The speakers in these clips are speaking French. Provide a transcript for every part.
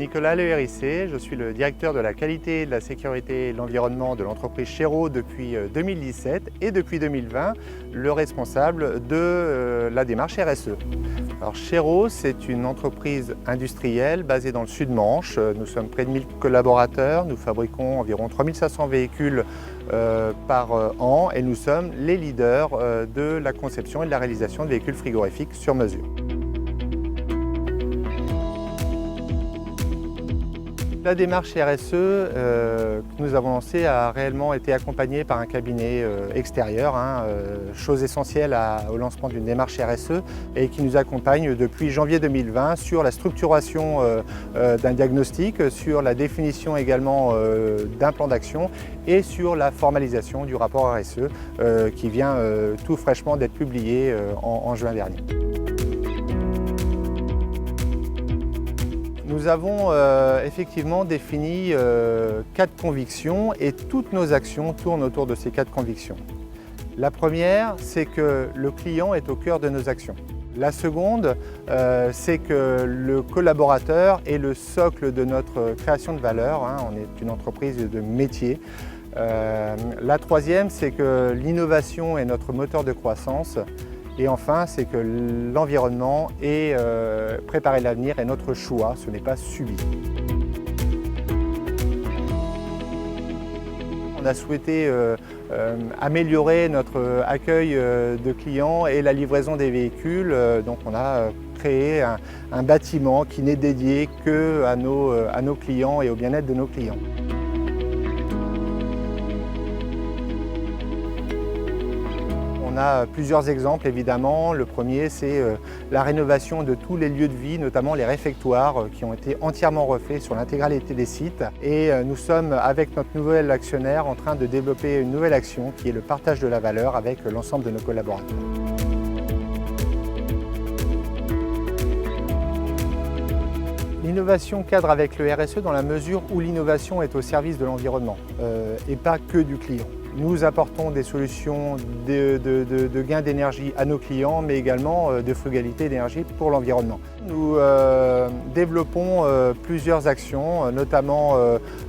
Nicolas Leherissé, je suis le directeur de la qualité, de la sécurité et de l'environnement de l'entreprise Chéreau depuis 2017 et depuis 2020, le responsable de la démarche RSE. Alors Chéreau, c'est une entreprise industrielle basée dans le Sud-Manche. Nous sommes près de 1000 collaborateurs, nous fabriquons environ 3500 véhicules par an et nous sommes les leaders de la conception et de la réalisation de véhicules frigorifiques sur mesure. La démarche RSE que nous avons lancée a réellement été accompagnée par un cabinet extérieur, chose essentielle au lancement d'une démarche RSE et qui nous accompagne depuis janvier 2020 sur la structuration d'un diagnostic, sur la définition également d'un plan d'action et sur la formalisation du rapport RSE qui vient tout fraîchement d'être publié en juin dernier. Nous avons effectivement défini 4 convictions et toutes nos actions tournent autour de ces 4 convictions. La première, c'est que le client est au cœur de nos actions. La seconde, c'est que le collaborateur est le socle de notre création de valeur. On est une entreprise de métier. La troisième, c'est que l'innovation est notre moteur de croissance. Et enfin, c'est que l'environnement et préparer l'avenir est notre choix, ce n'est pas subi. On a souhaité améliorer notre accueil de clients et la livraison des véhicules. Donc on a créé un bâtiment qui n'est dédié qu'à nos clients et au bien-être de nos clients. On a plusieurs exemples évidemment. Le premier, c'est la rénovation de tous les lieux de vie, notamment les réfectoires qui ont été entièrement refaits sur l'intégralité des sites. Et nous sommes avec notre nouvel actionnaire en train de développer une nouvelle action qui est le partage de la valeur avec l'ensemble de nos collaborateurs. L'innovation cadre avec le RSE dans la mesure où l'innovation est au service de l'environnement et pas que du client. Nous apportons des solutions de gain d'énergie à nos clients, mais également de frugalité d'énergie pour l'environnement. Nous développons plusieurs actions, notamment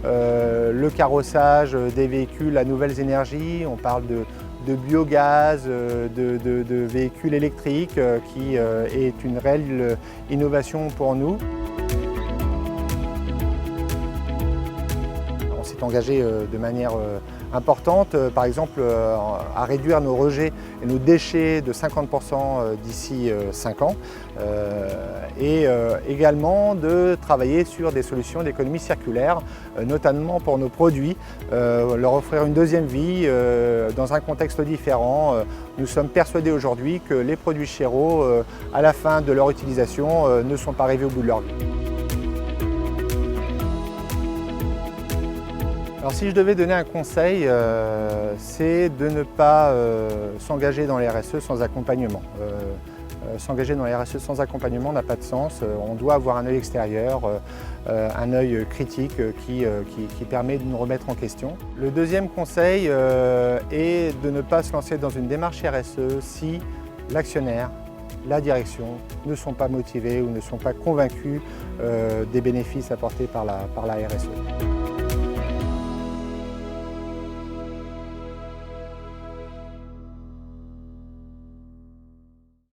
le carrossage des véhicules à nouvelles énergies. On parle de biogaz, de véhicules électriques, qui est une réelle innovation pour nous. On s'est engagé de manière importante, par exemple à réduire nos rejets et nos déchets de 50% d'ici 5 ans et également de travailler sur des solutions d'économie circulaire, notamment pour nos produits, leur offrir une deuxième vie dans un contexte différent. Nous sommes persuadés aujourd'hui que les produits Chéreau, à la fin de leur utilisation, ne sont pas arrivés au bout de leur vie. Alors si je devais donner un conseil, c'est de ne pas s'engager dans les RSE sans accompagnement. S'engager dans les RSE sans accompagnement n'a pas de sens. On doit avoir un œil extérieur, un œil critique qui permet de nous remettre en question. Le deuxième conseil est de ne pas se lancer dans une démarche RSE si l'actionnaire, la direction ne sont pas motivés ou ne sont pas convaincus des bénéfices apportés par la RSE.